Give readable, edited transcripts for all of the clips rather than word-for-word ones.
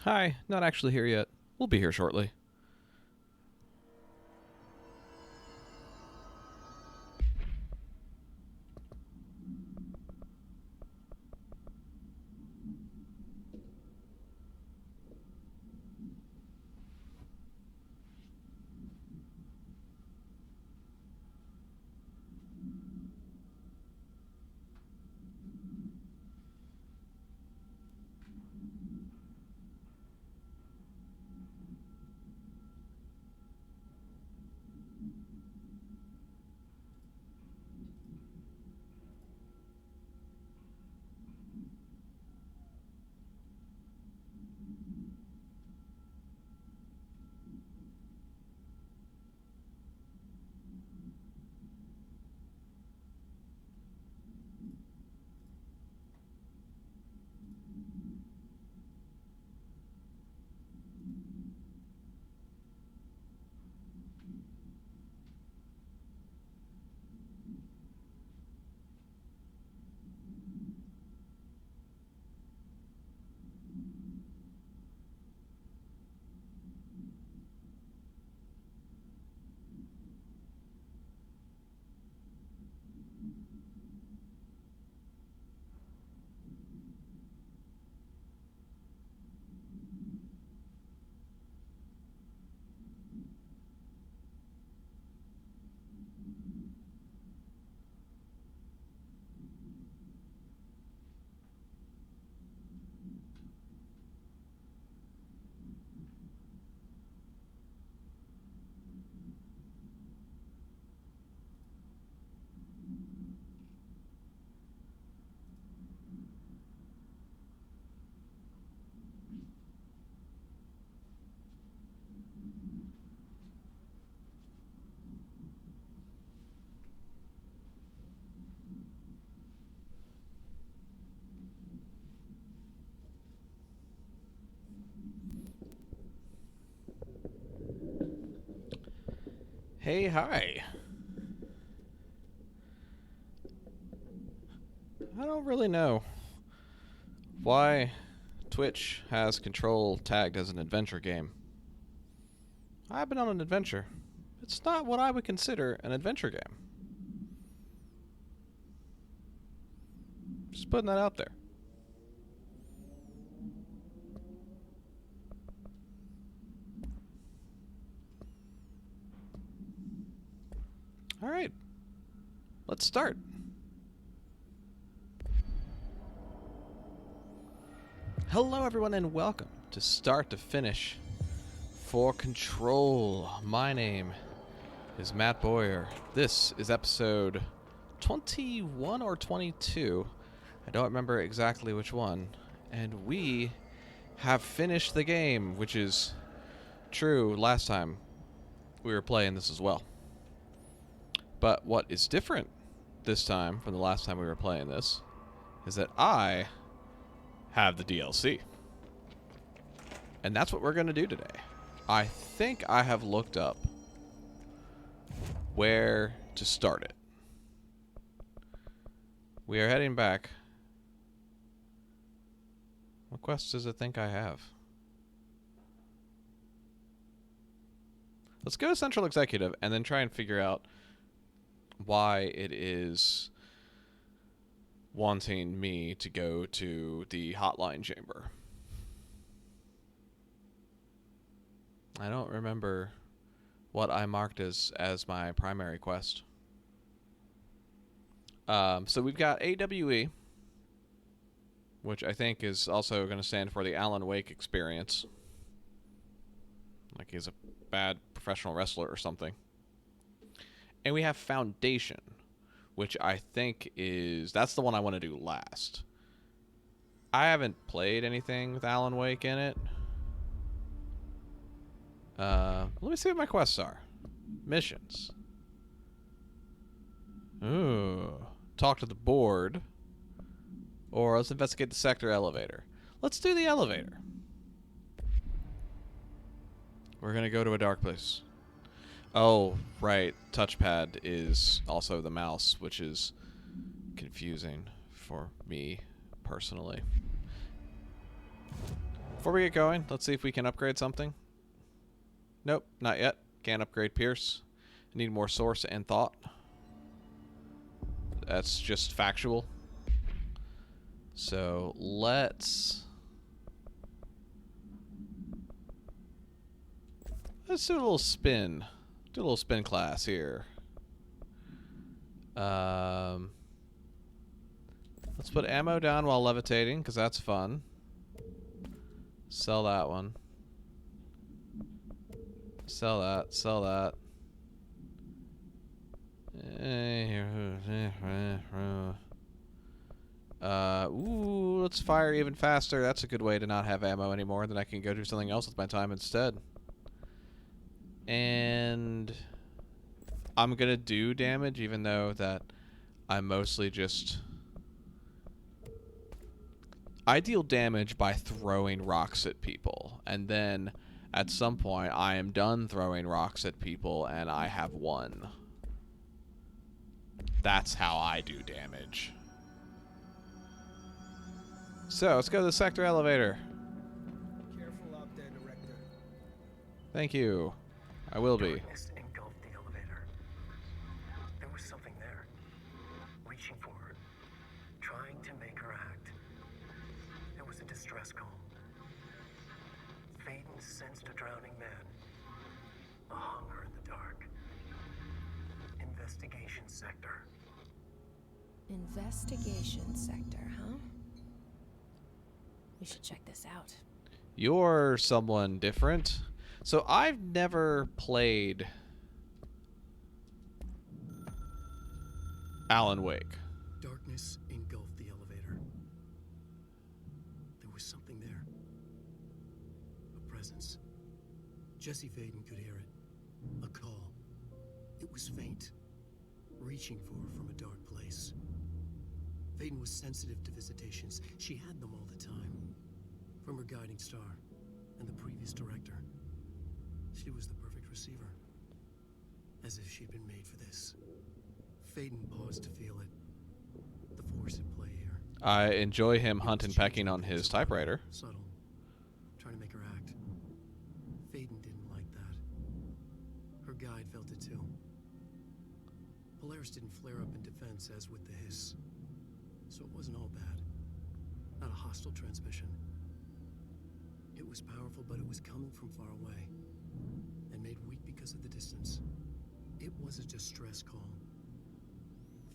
Hi, not actually here yet. We'll be here shortly. Hey, hi. I don't really know why Twitch has Control tagged as an adventure game. I've been on an adventure. It's not what I would consider an adventure game. Just putting that out there. Alright, let's start. Hello, everyone, and welcome to Start to Finish for Control. My name is Matt Bowyer. This is episode 21 or 22. I don't remember exactly which one. And we have finished the game, which is true last time we were playing this as well. But what is different this time from the last time we were playing this is that I have the DLC. And that's what we're going to do today. I think I have looked up where to start it. We are heading back. What quests does it think I have? Let's go to Central Executive and then try and figure out why it is wanting me to go to the hotline chamber. I don't remember what I marked as my primary quest. So we've got AWE, which I think is also going to stand for the Alan Wake experience. Like he's a bad professional wrestler or something. And we have Foundation, which I think that's the one I want to do last. I haven't played anything with Alan Wake in it. Let me see what my quests are. Missions. Ooh. Talk to the board. Or let's investigate the sector elevator. Let's do the elevator. We're going to go to a dark place. Oh, right. Touchpad is also the mouse, which is confusing for me personally. Before we get going, let's see if we can upgrade something. Nope, not yet. Can't upgrade Pierce. Need more source and thought. That's just factual. So let's do a little spin. Do a little spin class here. Let's put ammo down while levitating, because that's fun. Sell that one. Sell that. Sell that. Ooh, let's fire even faster. That's a good way to not have ammo anymore. Then I can go do something else with my time instead. And I'm gonna do damage, even though that I mostly just... I deal damage by throwing rocks at people, and then at some point I am done throwing rocks at people and I have won. That's how I do damage. So let's go to the sector elevator. Careful out there, Director. Thank you. I will be. Darkness engulfed the elevator. There was something there, reaching for her, trying to make her act. It was a distress call. Faden sensed a drowning man, a hunger in the dark. Investigation sector. Investigation sector, huh? We should check this out. You're someone different. So I've never played Alan Wake. Darkness engulfed the elevator. There was something there. A presence. Jesse Faden could hear it. A call. It was faint, reaching for her from a dark place. Faden was sensitive to visitations. She had them all the time. From her guiding star and the previous director. She was the perfect receiver. As if she'd been made for this. Faden paused to feel it. The force at play here. I enjoy him hunt and pecking on his typewriter. Subtle. Trying to make her act. Faden didn't like that. Her guide felt it too. Polaris didn't flare up in defense as with the hiss. So it wasn't all bad. Not a hostile transmission. It was powerful, but it was coming from far away. And made weak because of the distance. It was a distress call.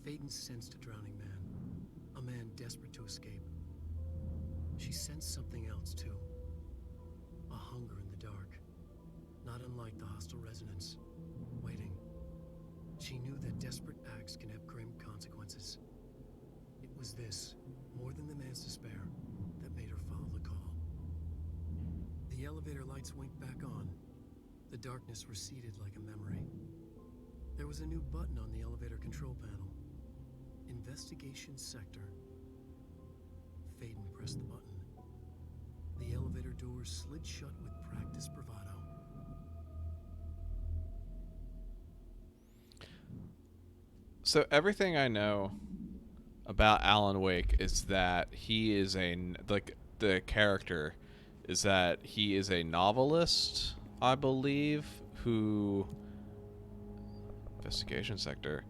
Faden sensed a drowning man. A man desperate to escape. She sensed something else, too. A hunger in the dark. Not unlike the hostile resonance. Waiting. She knew that desperate acts can have grim consequences. It was this, more than the man's despair, that made her follow the call. The elevator lights winked back on. The darkness receded like a memory. There was a new button on the elevator control panel. Investigation sector. Faden pressed the button. The elevator doors slid shut with practiced bravado. So everything I know about Alan Wake is that he is the character is that he is a novelist, I believe, who... Investigation sector.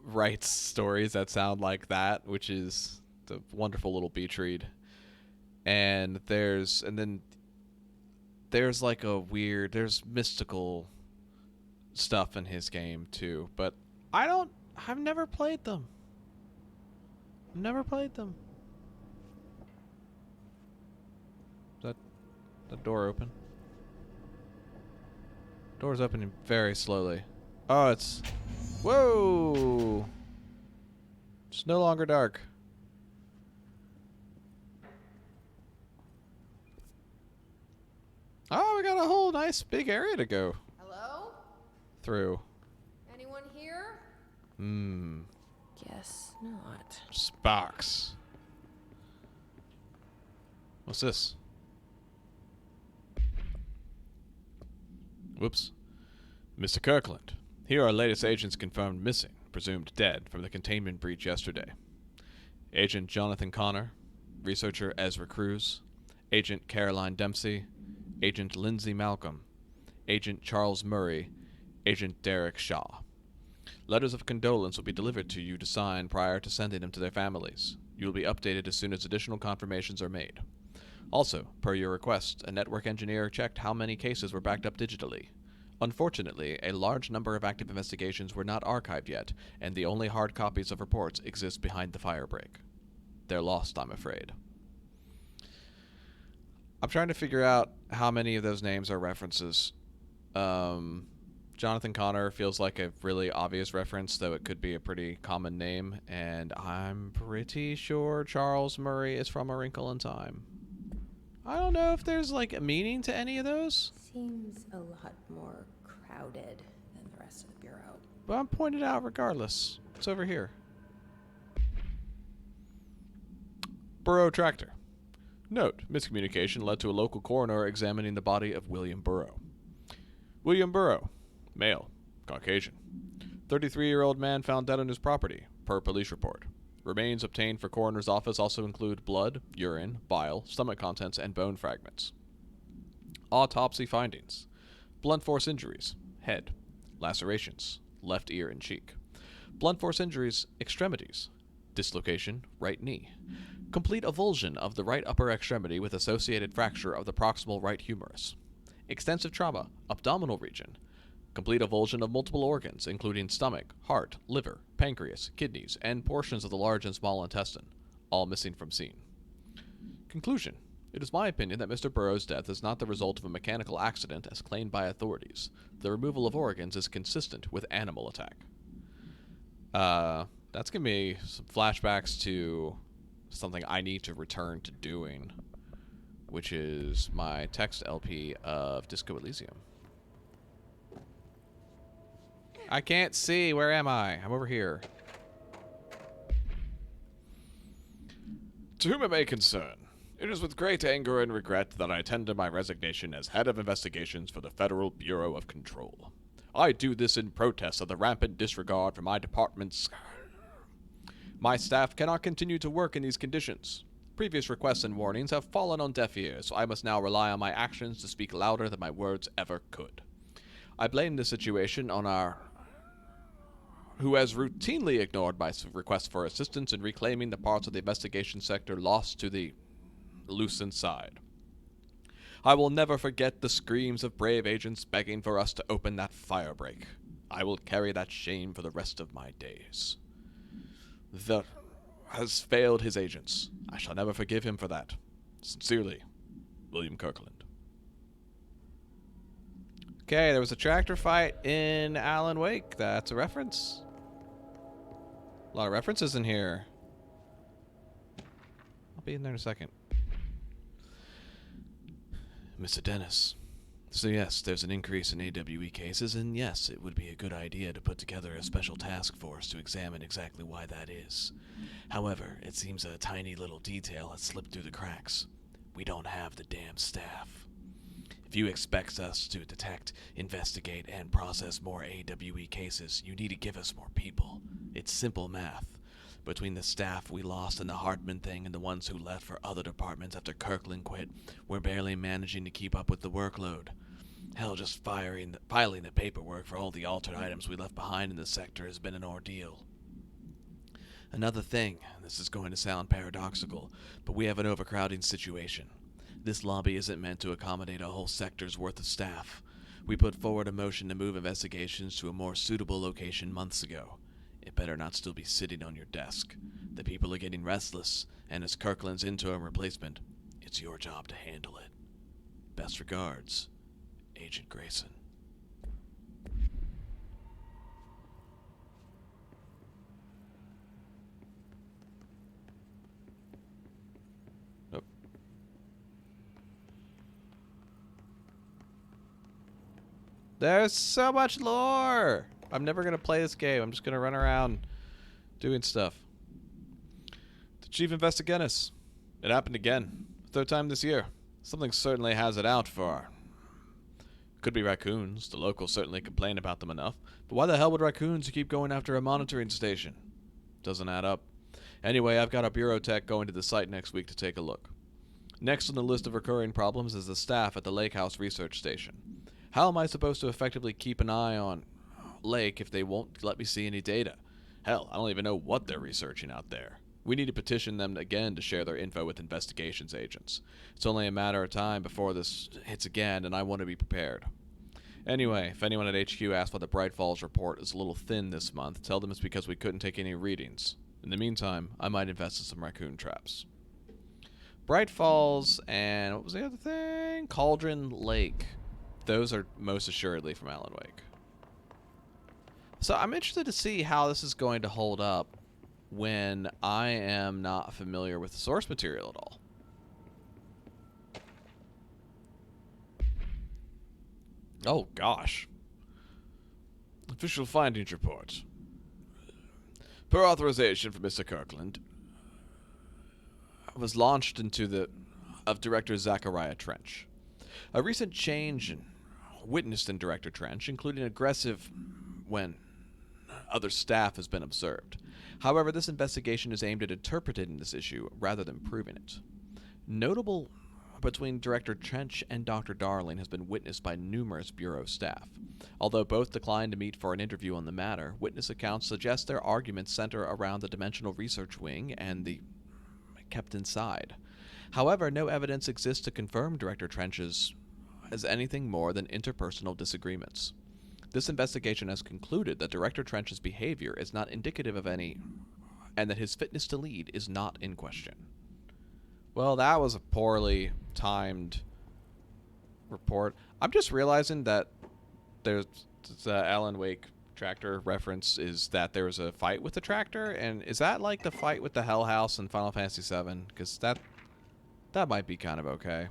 Writes stories that sound like that, which is the wonderful little beach read. And there's like a weird, there's mystical stuff in his game too, but I've never played them. Never played them. Is the door open? Door's opening very slowly. Oh, it's... Whoa! It's no longer dark. Oh, we got a whole nice big area to go Hello? through. Anyone here? Guess not. Sparks. What's this? Whoops. Mr. Kirkland, here are latest agents confirmed missing, presumed dead from the containment breach yesterday. Agent Jonathan Connor, Researcher Ezra Cruz, Agent Caroline Dempsey, Agent Lindsay Malcolm, Agent Charles Murray, Agent Derek Shaw. Letters of condolence will be delivered to you to sign prior to sending them to their families. You will be updated as soon as additional confirmations are made. Also, per your request, a network engineer checked how many cases were backed up digitally. Unfortunately, a large number of active investigations were not archived yet, and the only hard copies of reports exist behind the firebreak. They're lost, I'm afraid. I'm trying to figure out how many of those names are references. Jonathan Connor feels like a really obvious reference, though it could be a pretty common name, and I'm pretty sure Charles Murray is from A Wrinkle in Time. I don't know if there's like a meaning to any of those. Seems a lot more crowded than the rest of the bureau. But I'm pointed out regardless. It's over here. Burrow Tractor. Note, miscommunication led to a local coroner examining the body of William Burrow. William Burrow, male, Caucasian. 33-year-old man found dead on his property, per police report. Remains obtained for coroner's office also include blood, urine, bile, stomach contents, and bone fragments. Autopsy findings. Blunt force injuries, head. Lacerations, left ear and cheek. Blunt force injuries, extremities. Dislocation, right knee. Complete avulsion of the right upper extremity with associated fracture of the proximal right humerus. Extensive trauma, abdominal region. Complete avulsion of multiple organs, including stomach, heart, liver, pancreas, kidneys, and portions of the large and small intestine, all missing from scene. Conclusion. It is my opinion that Mr. Burrow's death is not the result of a mechanical accident as claimed by authorities. The removal of organs is consistent with animal attack. That's giving me some flashbacks to something I need to return to doing, which is my text LP of Disco Elysium. I can't see. Where am I? I'm over here. To whom it may concern, it is with great anger and regret that I tender my resignation as head of investigations for the Federal Bureau of Control. I do this in protest of the rampant disregard for my department's... My staff cannot continue to work in these conditions. Previous requests and warnings have fallen on deaf ears, so I must now rely on my actions to speak louder than my words ever could. I blame this situation on our... who has routinely ignored my requests for assistance in reclaiming the parts of the investigation sector lost to the loosened side. I will never forget the screams of brave agents begging for us to open that firebreak. I will carry that shame for the rest of my days. The has failed his agents. I shall never forgive him for that. Sincerely, William Kirkland. Okay, there was a tractor fight in Alan Wake. That's a reference. A lot of references in here. I'll be in there in a second. Mr. Dennis. So yes, there's an increase in AWE cases, and yes, it would be a good idea to put together a special task force to examine exactly why that is. However, it seems a tiny little detail has slipped through the cracks. We don't have the damn staff. If you expect us to detect, investigate, and process more AWE cases, you need to give us more people. It's simple math. Between the staff we lost in the Hartman thing and the ones who left for other departments after Kirkland quit, we're barely managing to keep up with the workload. Hell, just filing the paperwork for all the altered items we left behind in the sector has been an ordeal. Another thing, this is going to sound paradoxical, but we have an overcrowding situation. This lobby isn't meant to accommodate a whole sector's worth of staff. We put forward a motion to move investigations to a more suitable location months ago. It better not still be sitting on your desk. The people are getting restless, and as Kirkland's interim replacement, it's your job to handle it. Best regards, Agent Grayson. Nope. There's so much lore! I'm never going to play this game. I'm just going to run around doing stuff. The Chief Investigatus. It happened again. Third time this year. Something certainly has it out for... Could be raccoons. The locals certainly complain about them enough. But why the hell would raccoons keep going after a monitoring station? Doesn't add up. Anyway, I've got a bureau tech going to the site next week to take a look. Next on the list of recurring problems is the staff at the Lake House Research Station. How am I supposed to effectively keep an eye on Lake if they won't let me see any data? Hell, I don't even know what they're researching out there. We need to petition them again to share their info with investigations agents. It's only a matter of time before this hits again, and I want to be prepared. Anyway, if anyone at HQ asks why the Bright Falls report is a little thin this month, tell them it's because we couldn't take any readings. In the meantime, I might invest in some raccoon traps. Bright Falls and what was the other thing? Cauldron Lake. Those are most assuredly from Alan Wake. So I'm interested to see how this is going to hold up when I am not familiar with the source material at all. Oh, gosh. Official findings report. Per authorization from Mr. Kirkland, was launched into the of Director Zachariah Trench. A recent change witnessed in Director Trench, including aggressive when other staff has been observed. However, this investigation is aimed at interpreting this issue rather than proving it. Notable between Director Trench and Dr. Darling has been witnessed by numerous Bureau staff. Although both declined to meet for an interview on the matter, witness accounts suggest their arguments center around the Dimensional Research Wing and the kept inside. However, no evidence exists to confirm Director Trench's as anything more than interpersonal disagreements. This investigation has concluded that Director Trench's behavior is not indicative of any, and that his fitness to lead is not in question. Well, that was a poorly timed report. I'm just realizing that there's the Alan Wake tractor reference is that there was a fight with the tractor, and is that like the fight with the Hell House in Final Fantasy VII? Because that might be kind of okay.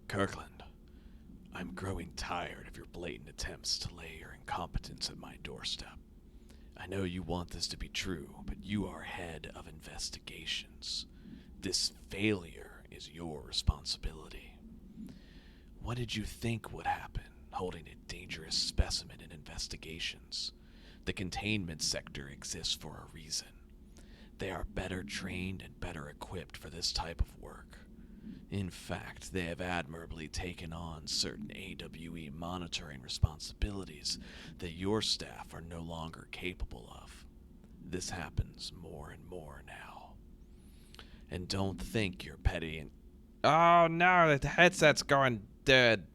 Kirkland, I'm growing tired of your blatant attempts to lay your incompetence at my doorstep. I know you want this to be true, but you are head of investigations. This failure is your responsibility. What did you think would happen holding a dangerous specimen in investigations? The containment sector exists for a reason. They are better trained and better equipped for this type of work. In fact, they have admirably taken on certain AWE monitoring responsibilities that your staff are no longer capable of. This happens more and more now. And don't think you're petty and... Oh no, the headset's going dead.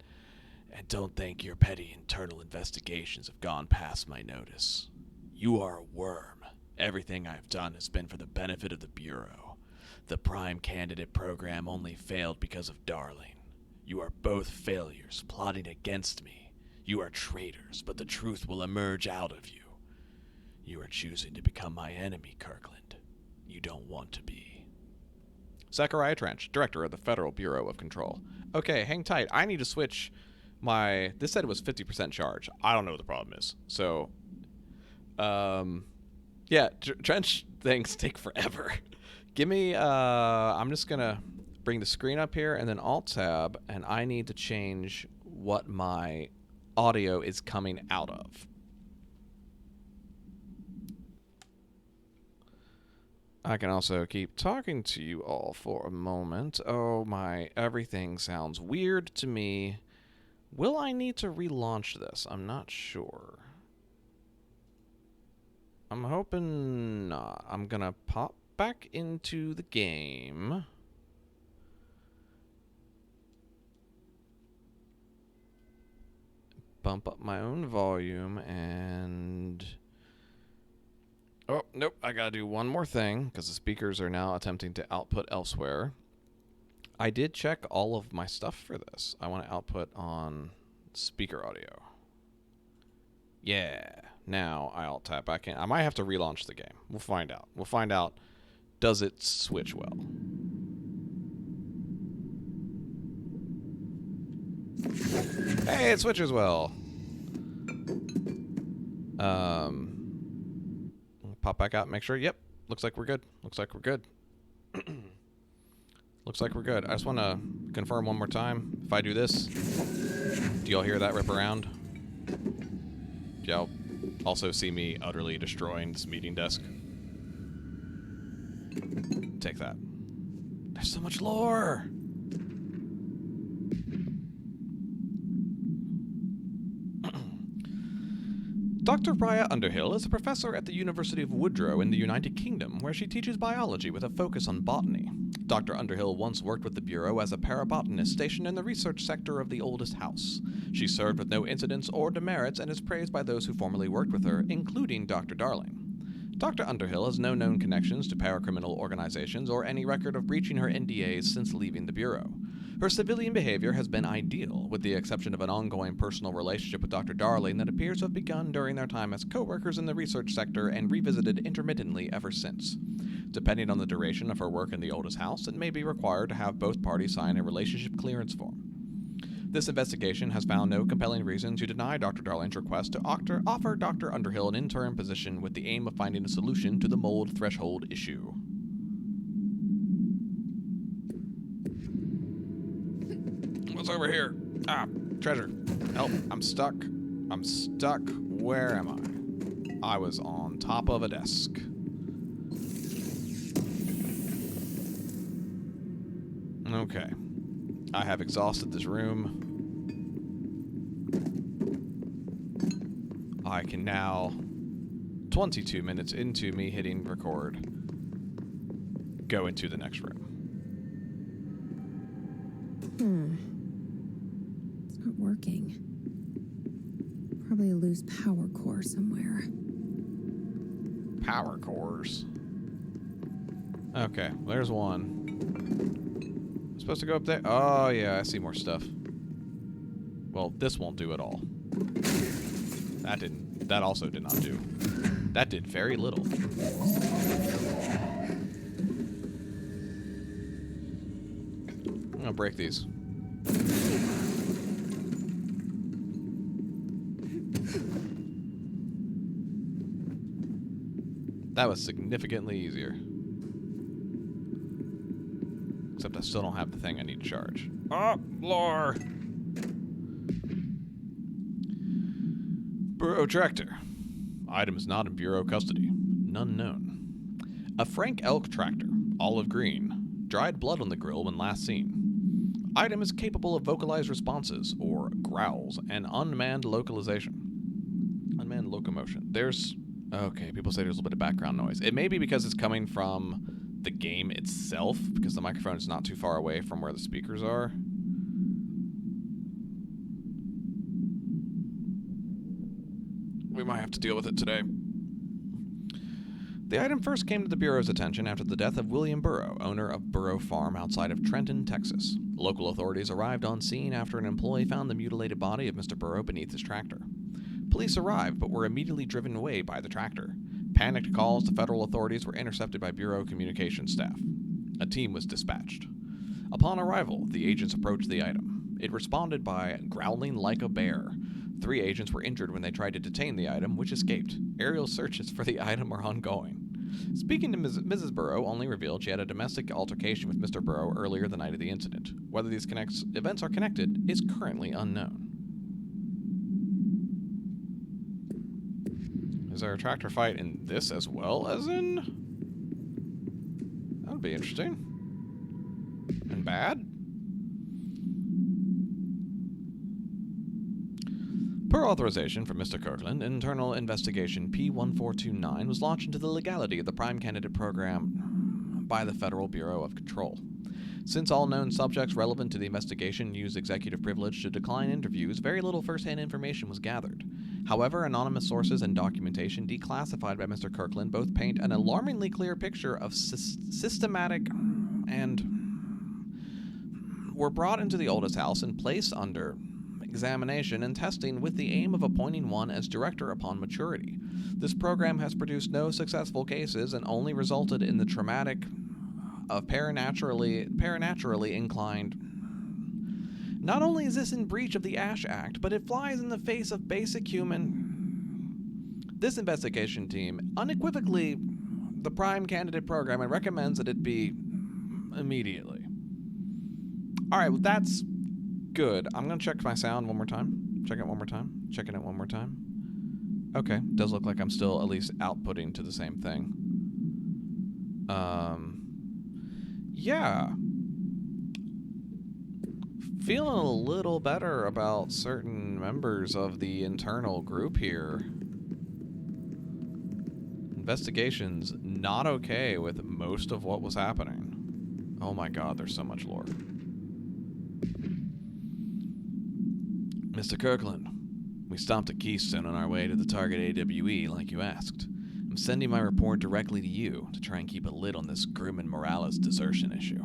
And don't think your petty internal investigations have gone past my notice. You are a worm. Everything I've done has been for the benefit of the Bureau. The Prime Candidate program only failed because of Darling. You are both failures, plotting against me. You are traitors, but the truth will emerge out of you. You are choosing to become my enemy, Kirkland. You don't want to be. Zachariah Trench, Director of the Federal Bureau of Control. Okay, hang tight. I need to switch my... This said it was 50% charge. I don't know what the problem is. So, yeah, Trench things take forever. Give me, I'm just going to bring the screen up here and then Alt-Tab, and I need to change what my audio is coming out of. I can also keep talking to you all for a moment. Oh my, everything sounds weird to me. Will I need to relaunch this? I'm not sure. I'm hoping not. I'm gonna pop back into the game. Bump up my own volume and... Oh, nope, I gotta do one more thing, because the speakers are now attempting to output elsewhere. I did check all of my stuff for this. I want to output on speaker audio. Yeah, now I Alt-Tab. I might have to relaunch the game. We'll find out. We'll find out, does it switch well? Hey, it switches well. Pop back out and make sure. Yep. Looks like we're good. Looks like we're good. Looks like we're good. I just want to confirm one more time. If I do this, do y'all hear that rip around? Y'all Also see me utterly destroying this meeting desk. Take that. There's so much lore! Dr. Raya Underhill is a professor at the University of Woodrow in the United Kingdom, where she teaches biology with a focus on botany. Dr. Underhill once worked with the Bureau as a parabotanist stationed in the research sector of the oldest house. She served with no incidents or demerits and is praised by those who formerly worked with her, including Dr. Darling. Dr. Underhill has no known connections to paracriminal organizations or any record of breaching her NDAs since leaving the Bureau. Her civilian behavior has been ideal, with the exception of an ongoing personal relationship with Dr. Darling that appears to have begun during their time as co-workers in the research sector and revisited intermittently ever since. Depending on the duration of her work in the oldest house, it may be required to have both parties sign a relationship clearance form. This investigation has found no compelling reason to deny Dr. Darling's request to offer Dr. Underhill an interim position with the aim of finding a solution to the mold threshold issue. What's over here? Ah, treasure. Help, I'm stuck. I'm stuck. Where am I? I was on top of a desk. Okay. I have exhausted this room. I can now, 22 minutes into me hitting record, go into the next room. It's not working. Probably a loose power core somewhere. Power cores. Okay, there's one. Supposed to go up there? Oh, yeah, I see more stuff. Well, this won't do at all. That also did not do. That did very little. I'm gonna break these. That was significantly easier. Except I still don't have the thing I need to charge. Oh, lore! Bureau tractor. Item is not in Bureau custody. None known. A Frank Elk tractor, olive green. Dried blood on the grill when last seen. Item is capable of vocalized responses, or growls, and unmanned localization. Unmanned locomotion. There's... Okay, people say there's a little bit of background noise. It may be because it's coming from the game itself, because the microphone is not too far away from where the speakers are. We might have to deal with it today. The item first came to the Bureau's attention after the death of William Burrow, owner of Burrow Farm outside of Trenton, Texas. Local authorities arrived on scene after an employee found the mutilated body of Mr. Burrow beneath his tractor. Police arrived, but were immediately driven away by the tractor. Panicked calls to federal authorities were intercepted by Bureau communications staff. A team was dispatched. Upon arrival, the agents approached the item. It responded by growling like a bear. 3 agents were injured when they tried to detain the item, which escaped. Aerial searches for the item are ongoing. Speaking to Mrs. Burrow only revealed she had a domestic altercation with Mr. Burrow earlier the night of the incident. Whether these events are connected is currently unknown. Is there a tractor fight in this as well as in... That would be interesting. And bad? Per authorization from Mr. Kirkland, internal investigation P1429 was launched into the legality of the Prime Candidate Program by the Federal Bureau of Control. Since all known subjects relevant to the investigation used executive privilege to decline interviews, very little first-hand information was gathered. However, anonymous sources and documentation declassified by Mr. Kirkland both paint an alarmingly clear picture of systematic and were brought into the oldest house and placed under examination and testing with the aim of appointing one as director upon maturity. This program has produced no successful cases and only resulted in the traumatic of paranaturally inclined. Not only is this in breach of the Ash Act, but it flies in the face of basic human... This investigation team unequivocally the Prime Candidate Program and recommends that it be immediately. Alright, well that's good. I'm going to check my sound one more time. Check it one more time. Checking it one more time. Okay, does look like I'm still at least outputting to the same thing. Yeah. Feeling a little better about certain members of the internal group here. Investigation's not okay with most of what was happening. Oh my god, there's so much lore. Mr. Kirkland, we stopped at Keystone on our way to the target AWE like you asked. I'm sending my report directly to you to try and keep a lid on this Groom and Morales desertion issue.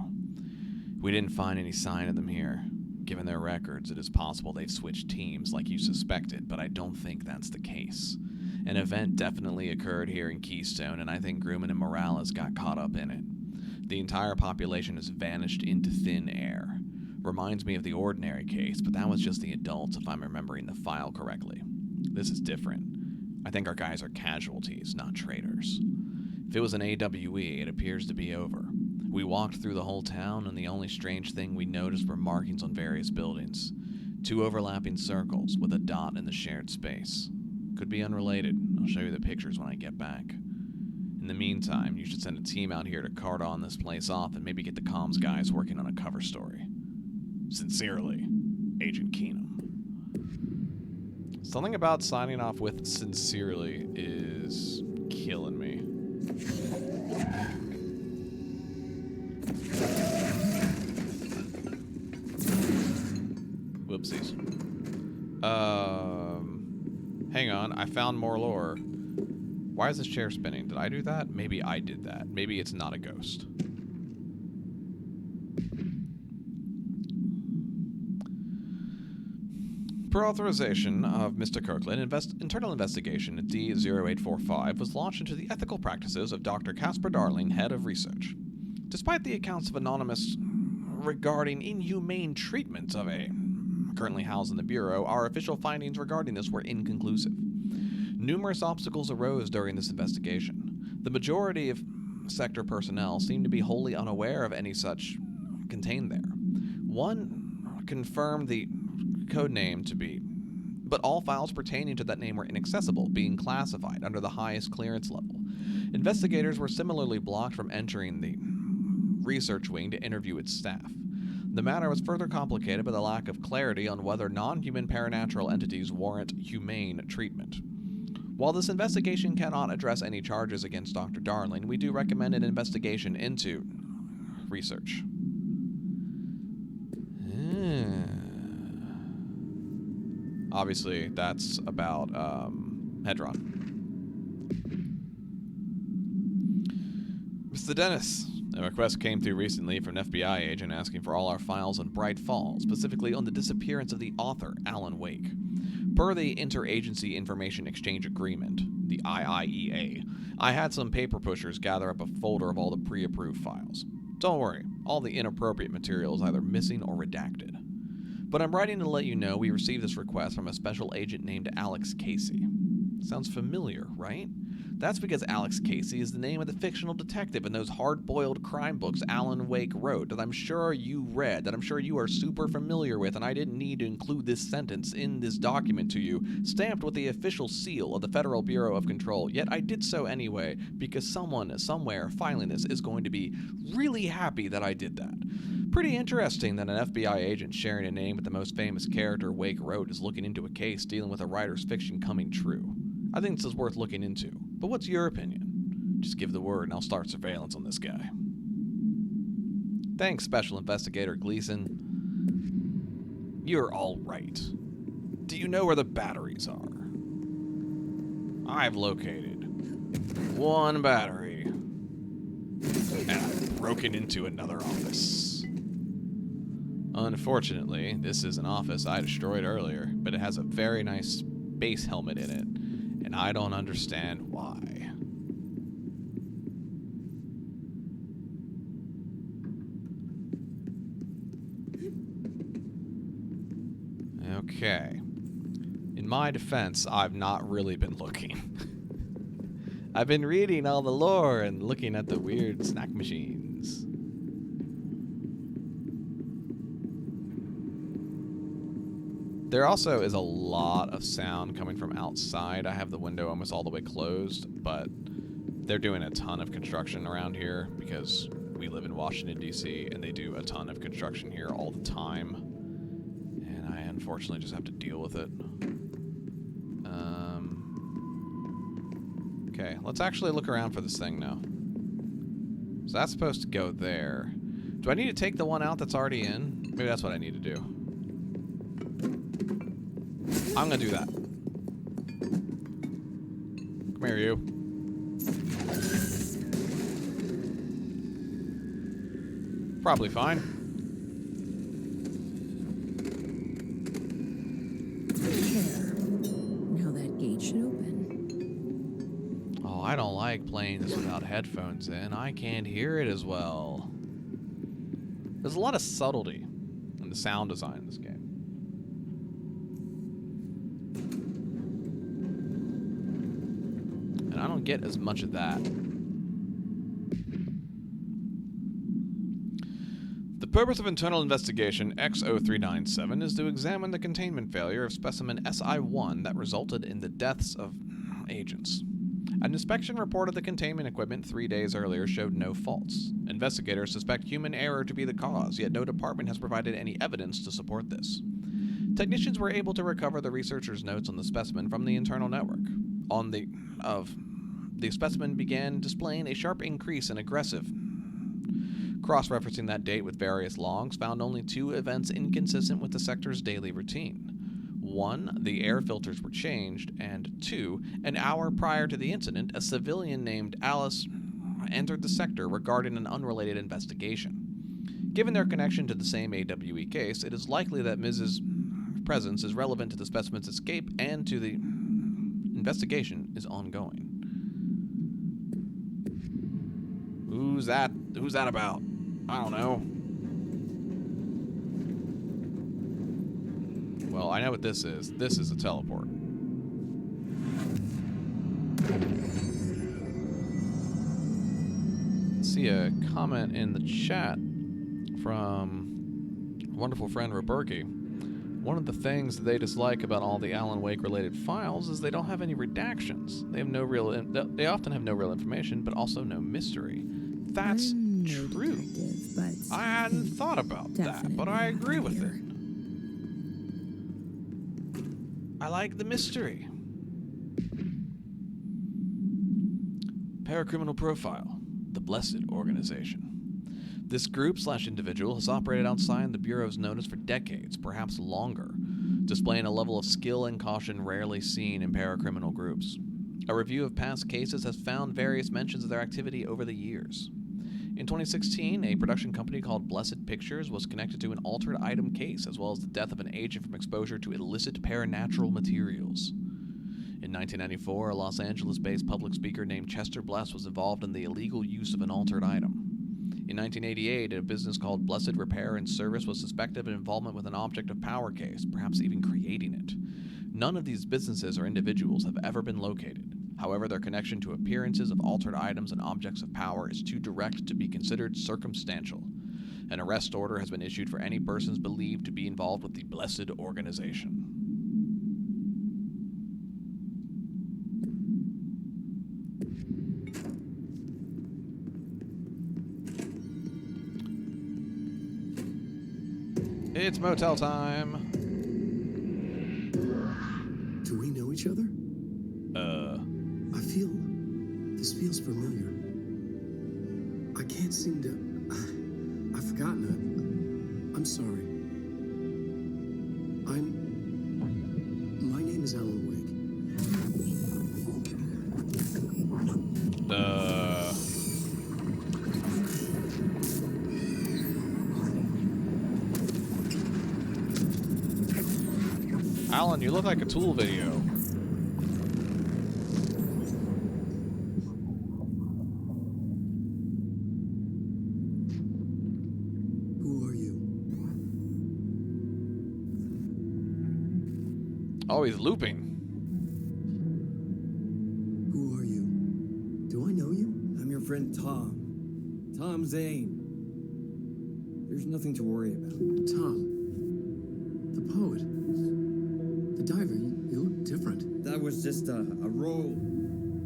We didn't find any sign of them here. Given their records, it is possible they've switched teams like you suspected, but I don't think that's the case. An event definitely occurred here in Keystone, and I think Grumman and Morales got caught up in it. The entire population has vanished into thin air. Reminds me of the Ordinary case, but that was just the adults if I'm remembering the file correctly. This is different. I think our guys are casualties, not traitors. If it was an AWE, it appears to be over. We walked through the whole town, and the only strange thing we noticed were markings on various buildings. 2 overlapping circles with a dot in the shared space. Could be unrelated. I'll show you the pictures when I get back. In the meantime, you should send a team out here to cart on this place off and maybe get the comms guys working on a cover story. Sincerely, Agent Keenum. Something about signing off with sincerely is killing me. Whoopsies. Hang on, I found more lore. Why is this chair spinning? Did I do that? Maybe I did that. Maybe it's not a ghost. Per authorization of Mr. Kirkland, internal investigation D0845 was launched into the ethical practices of Dr. Casper Darling, head of research. Despite the accounts of Anonymous regarding inhumane treatment of a currently housed in the Bureau, our official findings regarding this were inconclusive. Numerous obstacles arose during this investigation. The majority of sector personnel seemed to be wholly unaware of any such contained there. One confirmed the code name to be, but all files pertaining to that name were inaccessible, being classified under the highest clearance level. Investigators were similarly blocked from entering the research wing to interview its staff. The matter was further complicated by the lack of clarity on whether non-human paranatural entities warrant humane treatment. While this investigation cannot address any charges against Dr. Darling, we do recommend an investigation into research. Obviously, that's about Hedron. Mr. Dennis, a request came through recently from an FBI agent asking for all our files on Bright Falls, specifically on the disappearance of the author, Alan Wake. Per the Interagency Information Exchange Agreement, the IIEA, I had some paper pushers gather up a folder of all the pre-approved files. Don't worry, all the inappropriate material is either missing or redacted. But I'm writing to let you know we received this request from a special agent named Alex Casey. Sounds familiar, right? That's because Alex Casey is the name of the fictional detective in those hard-boiled crime books Alan Wake wrote that I'm sure you read, that I'm sure you are super familiar with, and I didn't need to include this sentence in this document to you, stamped with the official seal of the Federal Bureau of Control, yet I did so anyway, because someone, somewhere, filing this is going to be really happy that I did that. Pretty interesting that an FBI agent sharing a name with the most famous character Wake wrote is looking into a case dealing with a writer's fiction coming true. I think this is worth looking into. But what's your opinion? Just give the word and I'll start surveillance on this guy. Thanks, Special Investigator Gleason. You're all right. Do you know where the batteries are? I've located one battery. And I've broken into another office. Unfortunately, this is an office I destroyed earlier, but it has a very nice space helmet in it, and I don't understand why. Okay. In my defense, I've not really been looking. I've been reading all the lore and looking at the weird snack machines. There also is a lot of sound coming from outside. I have the window almost all the way closed, but they're doing a ton of construction around here because we live in Washington, D.C., and they do a ton of construction here all the time. And I unfortunately just have to deal with it. Okay, let's actually look around for this thing now. So that's supposed to go there. Do I need to take the one out that's already in? Maybe that's what I need to do. I'm gonna do that. Come here, you. Probably fine. There. Now that gate should open. Oh, I don't like playing this without headphones in. I can't hear it as well. There's a lot of subtlety in the sound design in this game. And I don't get as much of that. The purpose of internal investigation X0397 is to examine the containment failure of specimen SI1 that resulted in the deaths of agents. An inspection report of the containment equipment 3 days earlier showed no faults. Investigators suspect human error to be the cause, yet no department has provided any evidence to support this. Technicians were able to recover the researchers' notes on the specimen from the internal network. The specimen began displaying a sharp increase in aggressive. Cross-referencing that date with various logs found only 2 events inconsistent with the sector's daily routine. 1, the air filters were changed, and 2, an hour prior to the incident, a civilian named Alice entered the sector regarding an unrelated investigation. Given their connection to the same AWE case, it is likely that Mrs. presence is relevant to the specimen's escape and to the investigation is ongoing. Who's that about? I don't know. Well, I know what this is. This is a teleport. See a comment in the chat from wonderful friend Roberki. One of the things that they dislike about all the Alan Wake related files is they don't have any redactions. They often have no real information, but also no mystery. That's true. But I hadn't thought about that, but I agree with it. I like the mystery. Paracriminal Profile, the Blessed Organization. This group/individual has operated outside the Bureau's notice for decades, perhaps longer, displaying a level of skill and caution rarely seen in paracriminal groups. A review of past cases has found various mentions of their activity over the years. In 2016, a production company called Blessed Pictures was connected to an altered item case, as well as the death of an agent from exposure to illicit paranatural materials. In 1994, a Los Angeles-based public speaker named Chester Bless was involved in the illegal use of an altered item. In 1988, a business called Blessed Repair and Service was suspected of involvement with an object of power case, perhaps even creating it. None of these businesses or individuals have ever been located. However, their connection to appearances of altered items and objects of power is too direct to be considered circumstantial. An arrest order has been issued for any persons believed to be involved with the Blessed Organization. It's motel time. Do we know each other? This feels familiar. I can't seem to... I've forgotten it. I'm sorry. My name is Alan Wake. Alan, you look like a Tool video. Oh, he's looping. Who are you? Do I know you? I'm your friend Tom. Tom Zane. There's nothing to worry about. Tom. The poet. was just a role,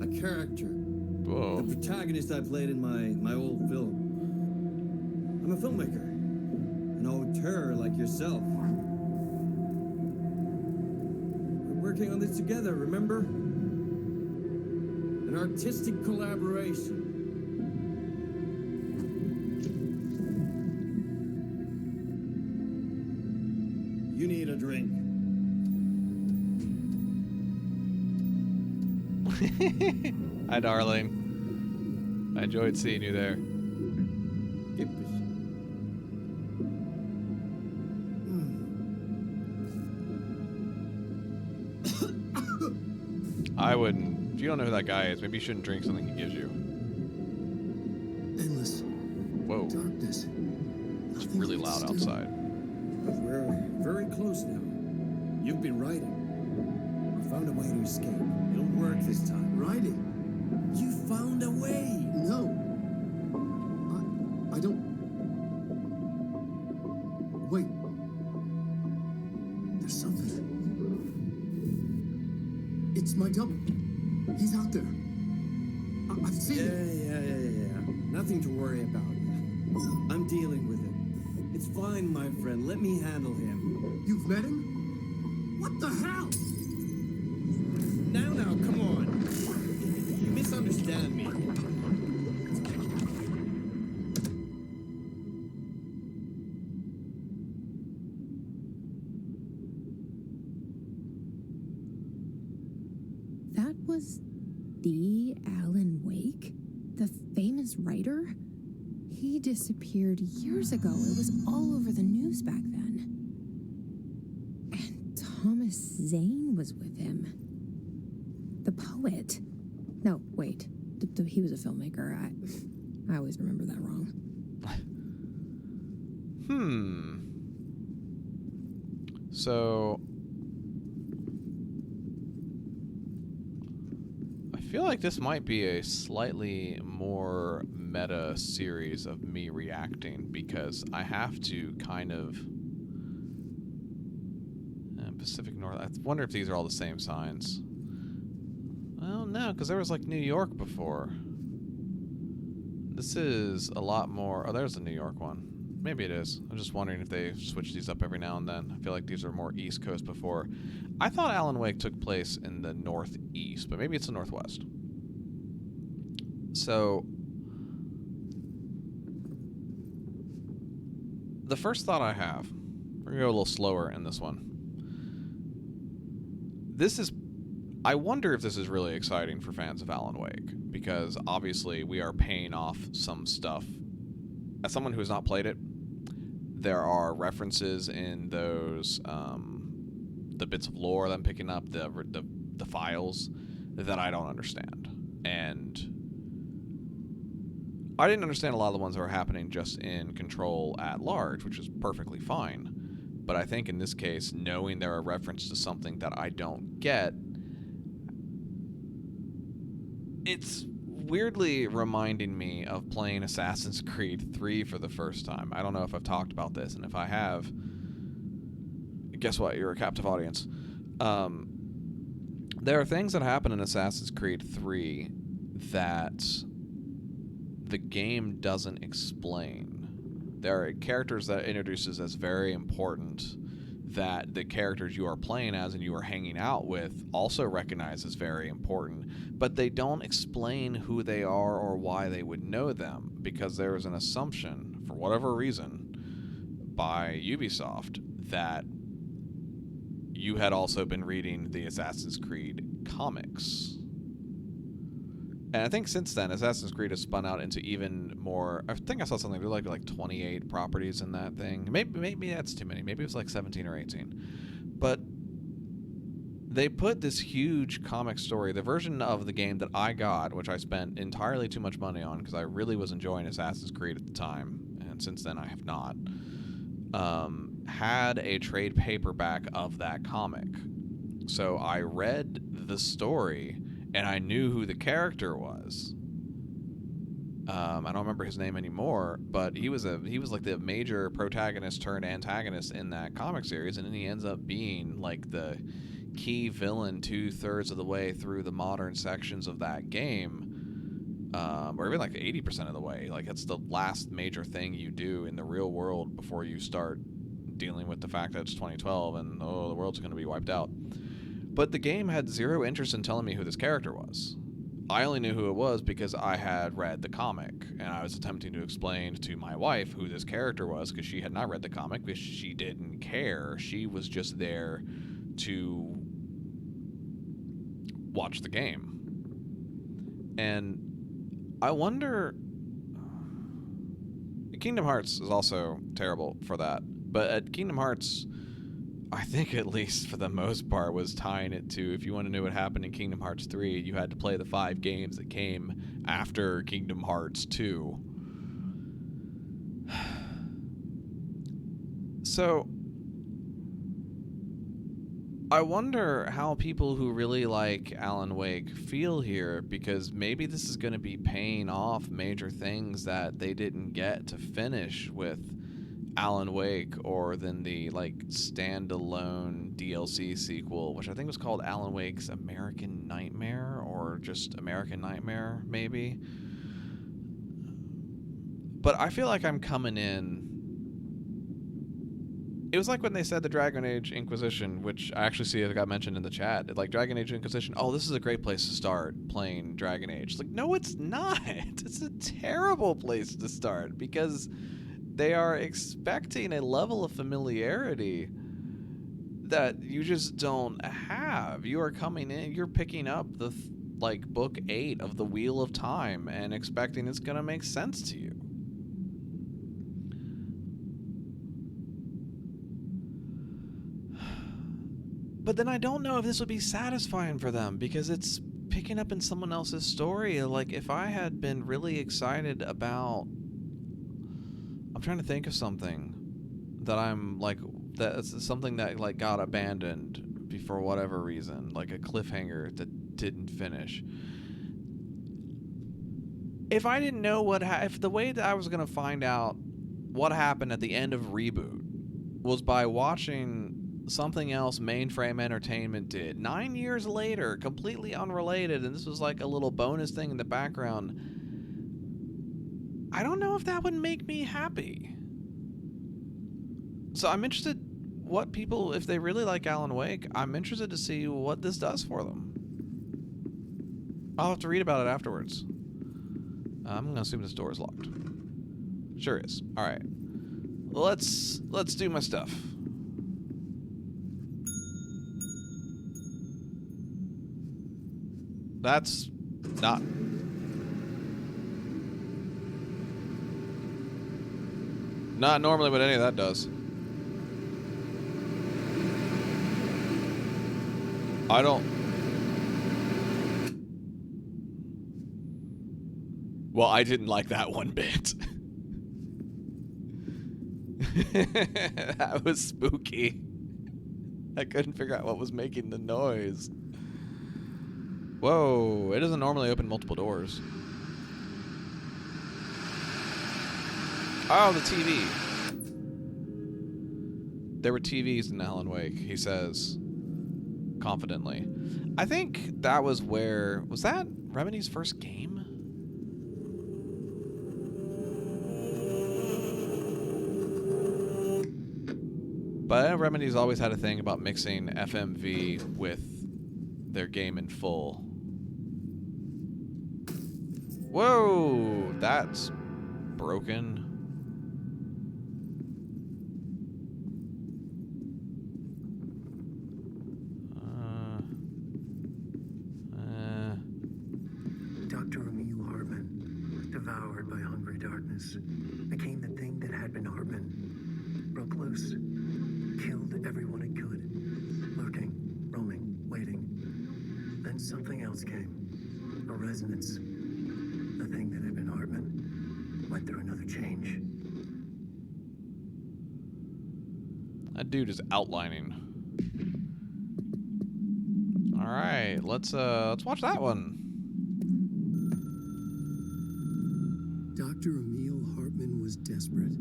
a character. Whoa. The protagonist I played in my old film. I'm a filmmaker, an auteur like yourself. We're working on this together, remember? An artistic collaboration. You need a drink. Hi, darling. I enjoyed seeing you there. I wouldn't. If you don't know who that guy is, maybe you shouldn't drink something he gives you. Endless Whoa. darkness. It's really loud outside. But we're very close now. You've been writing. I found a way to escape. It'll work this time. Writing? You found a way. No. I don't. Wait. There's something. It's my double. He's out there. I've seen him. Yeah. Nothing to worry about. I'm dealing with it. It's fine, my friend. Let me handle him. You've met him? What the hell? Now, come on. You misunderstand me. That was the Alan Wake? The famous writer? He disappeared years ago. It was all over the news back then. And Thomas Zane was with him. The poet. No, wait. He was a filmmaker. I always remember that wrong. So I feel like this might be a slightly more meta series of me reacting, because I have to kind of Pacific North. I wonder if these are all the same signs. Well, no, because there was like New York before. This is a lot more. Oh, there's the New York one. Maybe it is. I'm just wondering if they switch these up every now and then. I feel like these are more East Coast before. I thought Alan Wake took place in the Northeast, but maybe it's the Northwest. So the first thought I have, we're going to go a little slower in this one. I wonder if this is really exciting for fans of Alan Wake, because obviously we are paying off some stuff. As someone who has not played it, there are references in those, the bits of lore that I'm picking up, the files, that I don't understand. And I didn't understand a lot of the ones that were happening just in Control at large, which is perfectly fine. But I think in this case, knowing there are references to something that I don't get, it's weirdly reminding me of playing Assassin's Creed 3 for the first time. I don't know if I've talked about this, and if I have, guess what? You're a captive audience. There are things that happen in Assassin's Creed 3 that the game doesn't explain. There are characters that it introduces as very important that the characters you are playing as and you are hanging out with also recognize as very important, but they don't explain who they are or why they would know them, because there is an assumption, for whatever reason, by Ubisoft that you had also been reading the Assassin's Creed comics. And I think since then, Assassin's Creed has spun out into even more. I think I saw something like 28 properties in that thing. Maybe that's too many. Maybe it was like 17 or 18. But they put this huge comic story, the version of the game that I got, which I spent entirely too much money on because I really was enjoying Assassin's Creed at the time, and since then I have not, had a trade paperback of that comic. So I read the story, and I knew who the character was. I don't remember his name anymore, but he was like the major protagonist turned antagonist in that comic series, and then he ends up being like the key villain 2/3 of the way through the modern sections of that game, or even like 80% of the way. Like, it's the last major thing you do in the real world before you start dealing with the fact that it's 2012 and, oh, the world's going to be wiped out. But the game had zero interest in telling me who this character was. I only knew who it was because I had read the comic, and I was attempting to explain to my wife who this character was because she had not read the comic, because she didn't care. She was just there to watch the game. And I wonder... Kingdom Hearts is also terrible for that, but at Kingdom Hearts, I think at least for the most part, was tying it to, if you want to know what happened in Kingdom Hearts 3, you had to play the 5 games that came after Kingdom Hearts 2. So, I wonder how people who really like Alan Wake feel here, because maybe this is going to be paying off major things that they didn't get to finish with Alan Wake, or then the like standalone DLC sequel, which I think was called Alan Wake's American Nightmare, or just American Nightmare, maybe. But I feel like I'm coming in. It was like when they said the Dragon Age Inquisition, which I actually see it got mentioned in the chat. Like, Dragon Age Inquisition, oh, this is a great place to start playing Dragon Age. Like, no, it's not. It's a terrible place to start, because they are expecting a level of familiarity that you just don't have. You are coming in, you're picking up the like book 8 of the Wheel of Time and expecting it's going to make sense to you. But then I don't know if this would be satisfying for them, because it's picking up in someone else's story. Like, if I had been really excited about... I'm trying to think of something that I'm like, that's something that like got abandoned for whatever reason, like a cliffhanger that didn't finish. If I didn't know if the way that I was going to find out what happened at the end of Reboot was by watching something else Mainframe Entertainment did 9 years later, completely unrelated, and this was like a little bonus thing in the background, I don't know if that would make me happy. So I'm interested what people, if they really like Alan Wake, I'm interested to see what this does for them. I'll have to read about it afterwards. I'm gonna assume this door is locked. Sure is. All right. Let's do my stuff. That's not normally what any of that does. I don't... Well, I didn't like that one bit. That was spooky. I couldn't figure out what was making the noise. Whoa, it doesn't normally open multiple doors. Oh, the TV. There were TVs in Alan Wake, he says confidently. I think that was where... Was that Remedy's first game? But I know Remedy's always had a thing about mixing FMV with their game in full. Whoa, that's broken. Dr. Emil Hartman, devoured by hungry darkness, became the thing that had been Hartman. Broke loose, killed everyone it could, lurking, roaming, waiting. Then something else came, a resonance. The thing that had been Hartman went through another change. That dude is outlining. All right, let's watch that one. Dr. Emil Hartman was desperate.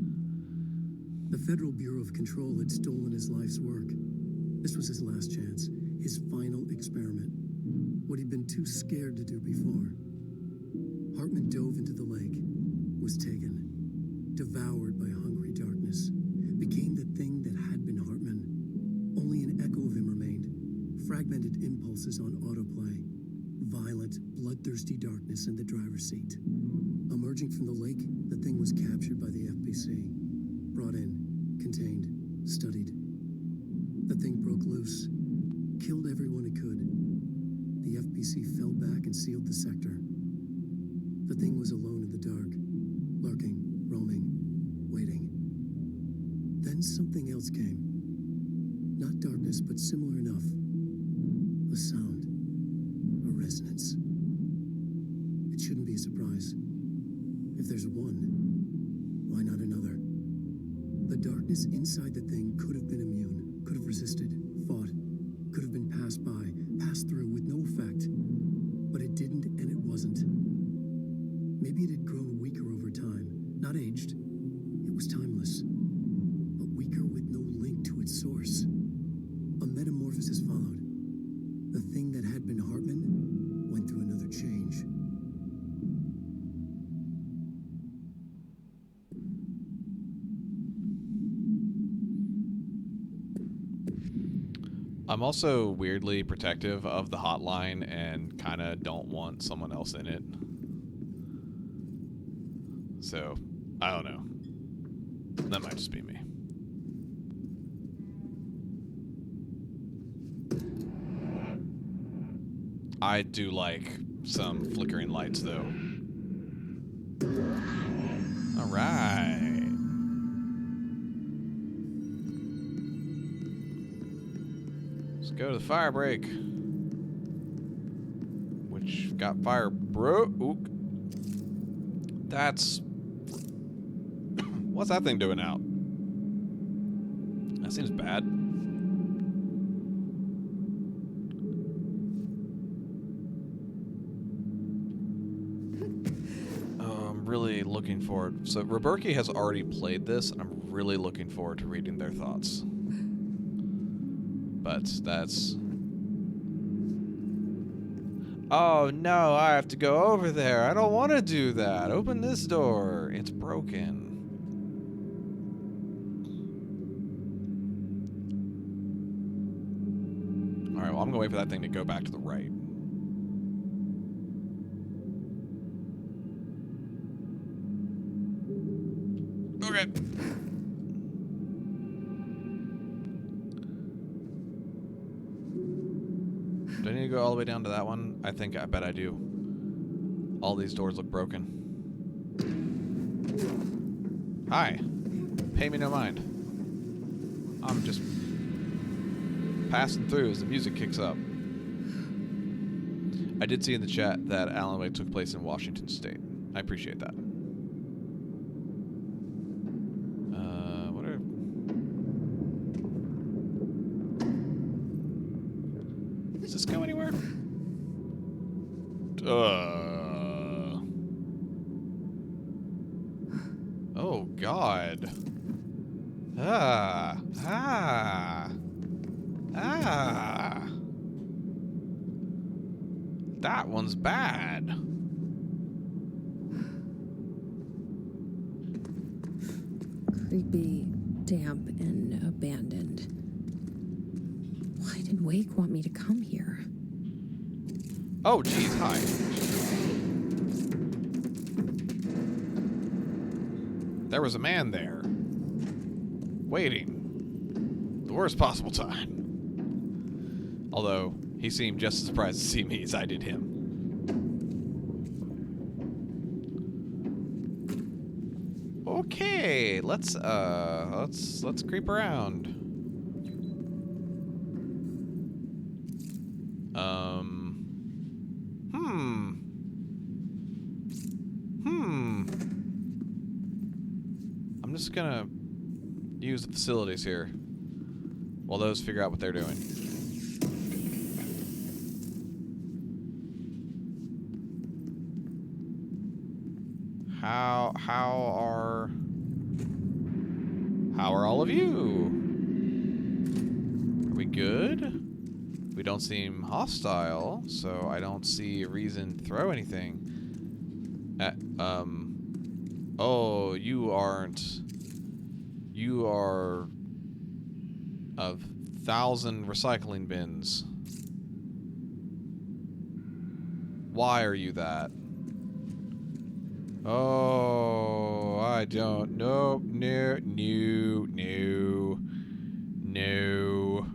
The Federal Bureau of Control had stolen his life's work. This was his last chance, his what he'd been too scared to do before. Hartman dove into the lake, was taken, devoured by hungry darkness, became the thing that had been Hartman. Only an echo of him remained, fragmented impulses on autoplay, violent, bloodthirsty darkness in the driver's seat. Emerging from the lake, the thing was captured by the FBC, brought in, contained, studied. The thing broke loose, killed everyone it could. The FBC fell back and sealed the sector. The thing was alone in the dark, lurking, roaming, waiting. Then something else came. Not darkness, but similar enough. A sound. A resonance. It shouldn't be a surprise. If there's one, why not another? The darkness inside the thing could have been immune, could have resisted, fought, could have been passed by, passed through with no effect. But it didn't, and it wasn't. Maybe it had grown weaker over time, not aged. It was timeless, but weaker with no link to its source. A metamorphosis followed. The thing that had been Hartman went through another change. I'm also weirdly protective of the hotline and kind of don't want someone else in it. So, I don't know. That might just be me. I do like some flickering lights, though. All right. Let's go to the fire break. Which got fire broke. That's... What's that thing doing out? That seems bad. I'm really looking forward. So Roberki has already played this, and I'm really looking forward to reading their thoughts. But that's... Oh no, I have to go over there. I don't want to do that. Open this door. It's broken. Alright, well, I'm going to wait for that thing to go back to the right. Okay. Do I need to go all the way down to that one? I bet I do. All these doors look broken. Hi. Pay me no mind. I'm just passing through as the music kicks up. I did see in the chat that Alan Wake took place in Washington State. I appreciate that. What are... Does this go anywhere? Oh, God. Ah. That one's bad. Creepy, damp, and abandoned. Why did Wake want me to come here? Oh, geez, hi. There was a man there. Waiting. The worst possible time. Although, he seemed just as surprised to see me as I did him. Okay, let's creep around. I'm just gonna use the facilities here while those figure out what they're doing. How are all of you? Are we good? We We don't seem hostile, so I don't see a reason to throw anything. Oh, you aren't. You are 1,000 recycling bins. Why are you that? Oh, I don't. Nope. No. No. No. No.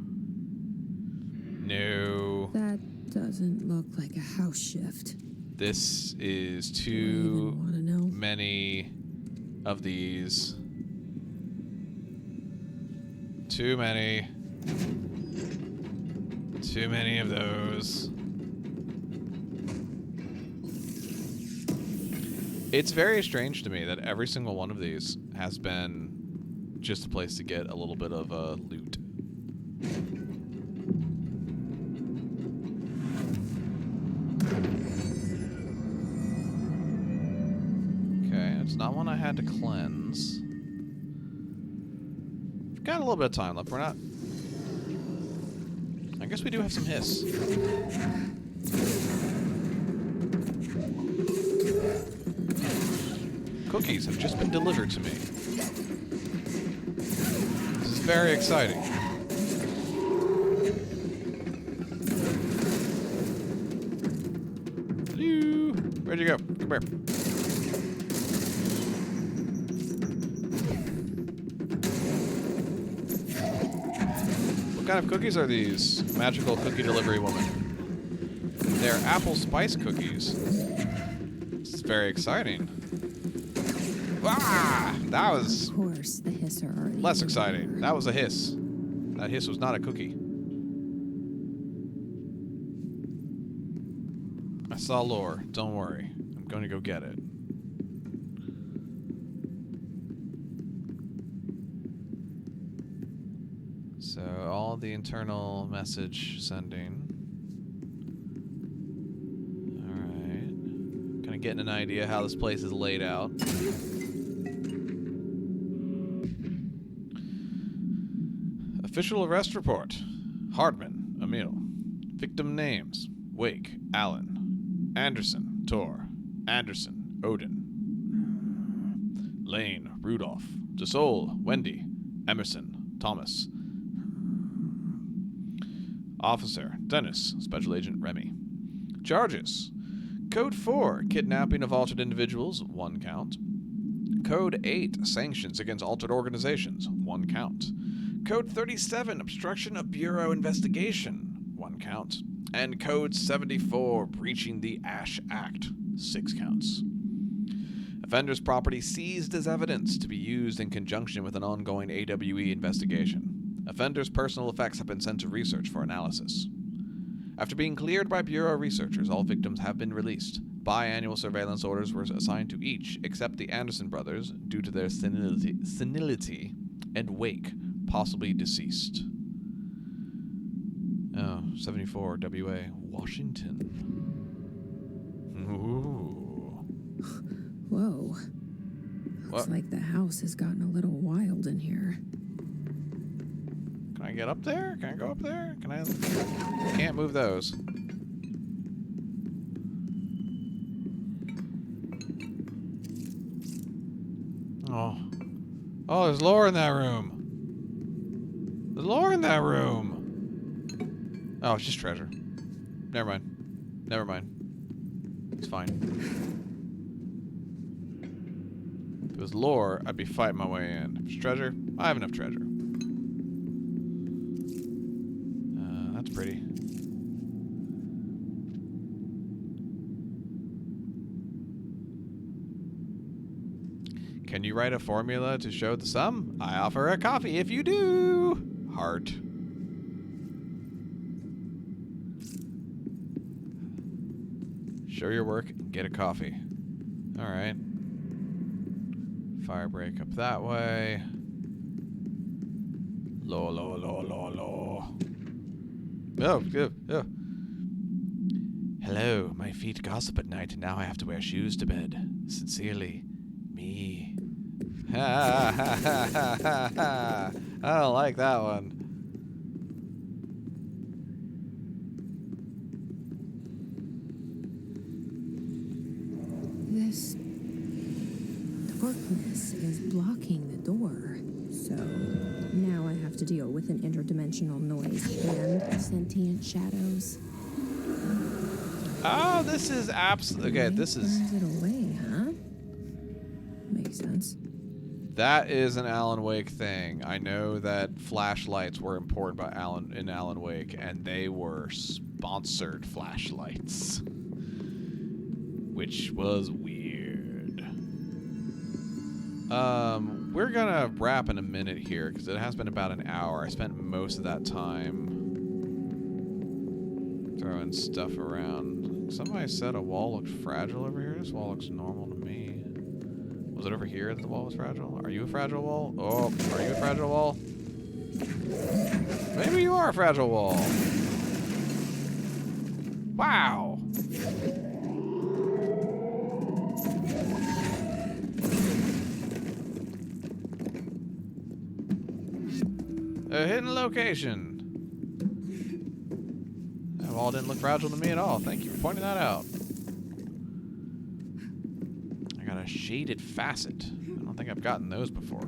No. That doesn't look like a house shift. This is Do I too even want to know? many of these. Too many. Too many of those. It's very strange to me that every single one of these has been just a place to get a little bit of loot. Okay, it's not one I had to cleanse. We've got a little bit of time left. We're not... I guess we do have some hiss. Cookies have just been delivered to me. This is very exciting. Hello. Where'd you go? Come here. What kind of cookies are these, magical cookie delivery woman? They're apple spice cookies. This is very exciting. Ah! That was Of course, the hiss are already less in exciting. here. That was a hiss. That hiss was not a cookie. I saw lore. Don't worry. I'm going to go get it. So, all the internal message sending. Alright. Kind of getting an idea how this place is laid out. Official arrest report. Hardman, Emil. Victim names. Wake, Allen. Anderson, Tor. Anderson, Odin. Lane, Rudolph. DeSole, Wendy. Emerson, Thomas. Officer, Dennis. Special Agent Remy. Charges. Code 4, kidnapping of altered individuals, 1 count. Code 8, sanctions against altered organizations, 1 count. Code 37, obstruction of Bureau investigation, 1 count. And Code 74, breaching the Ash Act, 6 counts. Offender's property seized as evidence to be used in conjunction with an ongoing AWE investigation. Offender's personal effects have been sent to research for analysis. After being cleared by Bureau researchers, all victims have been released. Biannual surveillance orders were assigned to each except the Anderson brothers due to their senility and Wake, possibly deceased. Oh, 74 WA, Washington. Ooh. Whoa. Looks What? like the house has gotten a little wild in here. Can I get up there? Can I go up there? Can I? Can't move those. Oh. Oh, there's lore in that room. There's lore in that room. Oh, it's just treasure. Never mind. Never mind. It's fine. If it was lore, I'd be fighting my way in. If it's treasure, I have enough treasure. That's pretty. Can you write a formula to show the sum? I offer a coffee if you do. Heart. Show your work and get a coffee. Alright. Fire break up that way. Lo. Oh, good. Oh. Hello, my feet gossip at night, and now I have to wear shoes to bed. Sincerely, me. Ha ha ha ha ha ha. I don't like that one. darkness is blocking the door. So now I have to deal with an interdimensional noise and sentient shadows. Oh, this is okay. This is Burns it away, huh? Makes sense. that is an Alan Wake thing. I know that flashlights were important by Alan Wake, and they were sponsored flashlights, which was weird. We're gonna wrap in a minute here because it has been about an hour. I spent most of that time throwing stuff around. Somebody said a wall looked fragile over here. This wall looks normal to me. Was it over here that the wall was fragile? Are you a fragile wall? Oh, are you a fragile wall? Maybe you are a fragile wall. Wow. A hidden location. That wall didn't look fragile to me at all. Thank you for pointing that out. I got a shaded facet. I don't think I've gotten those before.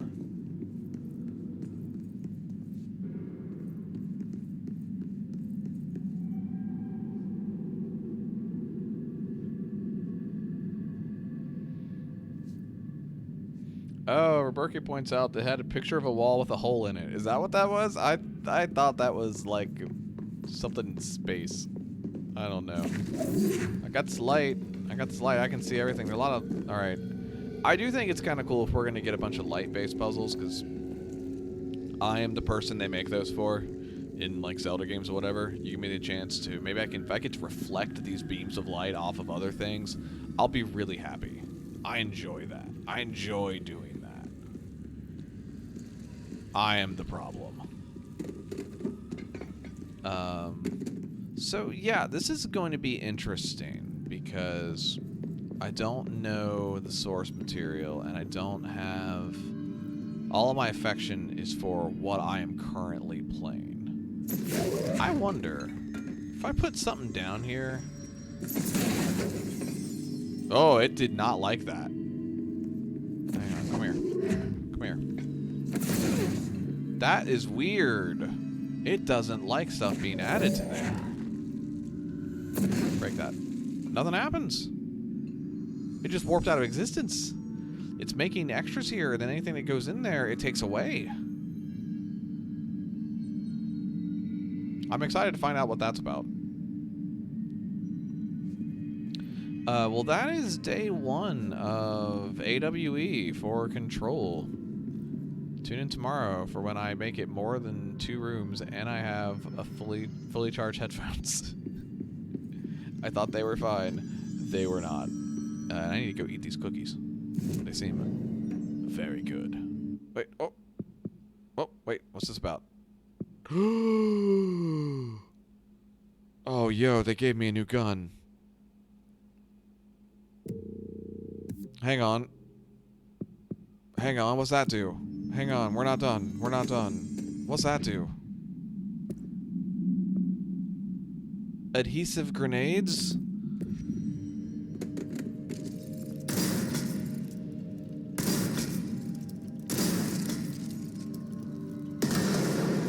Oh, Roberke points out they had a picture of a wall with a hole in it. Is that what that was? I thought that was like something in space. I don't know. I got this light. I can see everything. There's a lot of... Alright. I do think it's kind of cool if we're going to get a bunch of light-based puzzles, because I am the person they make those for in like Zelda games or whatever. You give me the chance to... Maybe if I get to reflect these beams of light off of other things, I'll be really happy. I enjoy that. I enjoy doing that. I am the problem. So yeah, this is going to be interesting because I don't know the source material and I don't have... All of my affection is for what I am currently playing. I wonder if I put something down here... Oh, it did not like that. Hang on, come here. Come here. That is weird. It doesn't like stuff being added to there. Break that. Nothing happens. It just warped out of existence. It's making extras here, then anything that goes in there, it takes away. I'm excited to find out what that's about. Well, that is day 1 of AWE for Control. Tune in tomorrow for when I make it more than 2 rooms and I have a fully charged headphones. I thought they were fine. They were not. I need to go eat these cookies. They seem very good. Wait, oh. Oh, wait, what's this about? Oh, yo, they gave me a new gun. Hang on. Hang on, what's that do? Hang on, we're not done. We're not done. What's that do? Adhesive grenades?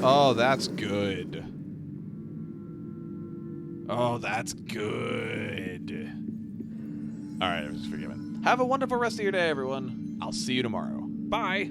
Oh, that's good. Oh, that's good. Alright, I was forgiven. Have a wonderful rest of your day, everyone. I'll see you tomorrow. Bye.